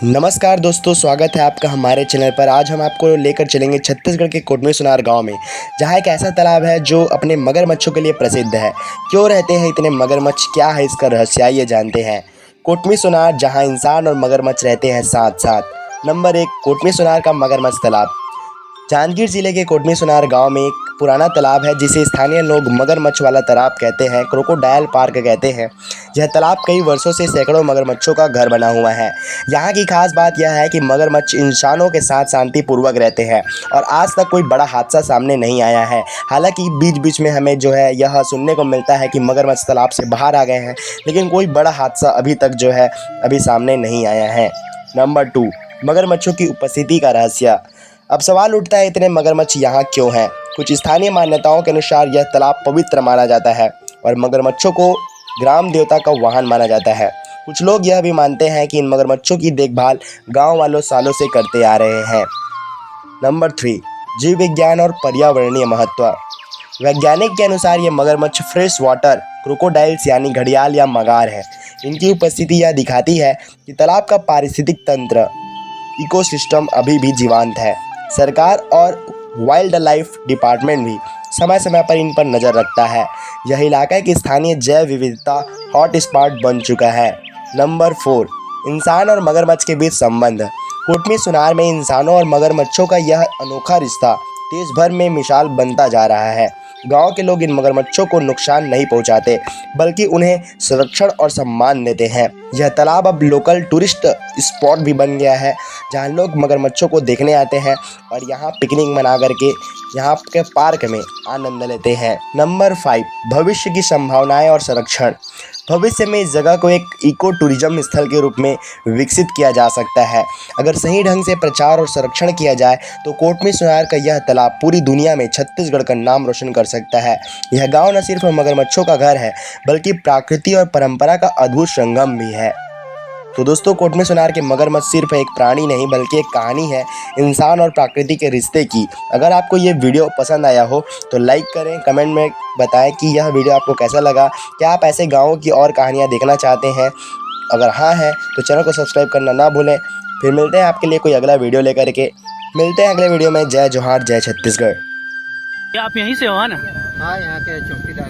नमस्कार दोस्तों, स्वागत है आपका हमारे चैनल पर। आज हम आपको लेकर चलेंगे छत्तीसगढ़ के कोटमी सोनार गांव में, जहां एक ऐसा तालाब है जो अपने मगरमच्छों के लिए प्रसिद्ध है। क्यों रहते हैं इतने मगरमच्छ, क्या है इसका रहस्य, आइए जानते हैं। कोटमी सोनार, जहां इंसान और मगरमच्छ रहते हैं साथ साथ। नंबर 1, कोटमी सोनार का मगरमच्छ तालाब। जांजगीर जिले के कोटमी सोनार गांव में एक पुराना तालाब है जिसे स्थानीय लोग मगरमच्छ वाला तालाब कहते हैं, क्रोकोडाइल पार्क कहते हैं। यह तालाब कई वर्षों से सैकड़ों मगरमच्छों का घर बना हुआ है। यहाँ की खास बात यह है कि मगरमच्छ इंसानों के साथ शांतिपूर्वक रहते हैं और आज तक कोई बड़ा हादसा सामने नहीं आया है। हालांकि बीच बीच में हमें जो है यह सुनने को मिलता है कि मगरमच्छ तालाब से बाहर आ गए हैं, लेकिन कोई बड़ा हादसा अभी तक जो है अभी सामने नहीं आया है। नंबर 2, मगरमच्छों की उपस्थिति का रहस्य। अब सवाल उठता है, इतने मगरमच्छ यहाँ क्यों हैं? कुछ स्थानीय मान्यताओं के अनुसार यह तालाब पवित्र माना जाता है और मगरमच्छों को ग्राम देवता का वाहन माना जाता है। कुछ लोग यह भी मानते हैं कि इन मगरमच्छों की देखभाल गांव वालों सालों से करते आ रहे हैं। नंबर 3, जीव विज्ञान और पर्यावरणीय महत्व। वैज्ञानिक के अनुसार ये मगरमच्छ फ्रेश वाटर क्रोकोडाइल्स यानी घड़ियाल या मगार है। इनकी उपस्थिति यह दिखाती है कि तालाब का पारिस्थितिक तंत्र इकोसिस्टम अभी भी जीवंत है। सरकार और वाइल्ड लाइफ डिपार्टमेंट भी समय समय पर इन पर नज़र रखता है। यह इलाका की स्थानीय जैव विविधता हॉट स्पॉट बन चुका है। नंबर 4, इंसान और मगरमच्छ के बीच संबंध। कोटमी सोनार में इंसानों और मगरमच्छों का यह अनोखा रिश्ता देश भर में मिसाल बनता जा रहा है। गांव के लोग इन मगरमच्छों को नुकसान नहीं पहुंचाते, बल्कि उन्हें संरक्षण और सम्मान देते हैं। यह तालाब अब लोकल टूरिस्ट स्पॉट भी बन गया है, जहां लोग मगरमच्छों को देखने आते हैं और यहां पिकनिक मना करके यहाँ के पार्क में आनंद लेते हैं। नंबर 5, भविष्य की संभावनाएं और संरक्षण। भविष्य में इस जगह को एक इको टूरिज्म स्थल के रूप में विकसित किया जा सकता है। अगर सही ढंग से प्रचार और संरक्षण किया जाए तो कोटमी सोनार का यह तालाब पूरी दुनिया में छत्तीसगढ़ का नाम रोशन कर सकता है। यह गांव न सिर्फ मगरमच्छों का घर है, बल्कि प्रकृति और परंपरा का अद्भुत संगम भी है। तो दोस्तों, कोटमी सोनार के मगरमच्छ सिर्फ एक प्राणी नहीं बल्कि एक कहानी है इंसान और प्रकृति के रिश्ते की। अगर आपको ये वीडियो पसंद आया हो तो लाइक करें, कमेंट में बताएं कि यह वीडियो आपको कैसा लगा। क्या आप ऐसे गाँवों की और कहानियाँ देखना चाहते हैं? अगर हाँ है तो चैनल को सब्सक्राइब करना ना भूलें। फिर मिलते हैं आपके लिए कोई अगला वीडियो लेकर के। मिलते हैं अगले वीडियो में। जय जोहार, जय छत्तीसगढ़। क्या आप यहीं से हो ना? हाँ, यहाँ के चौकीदार।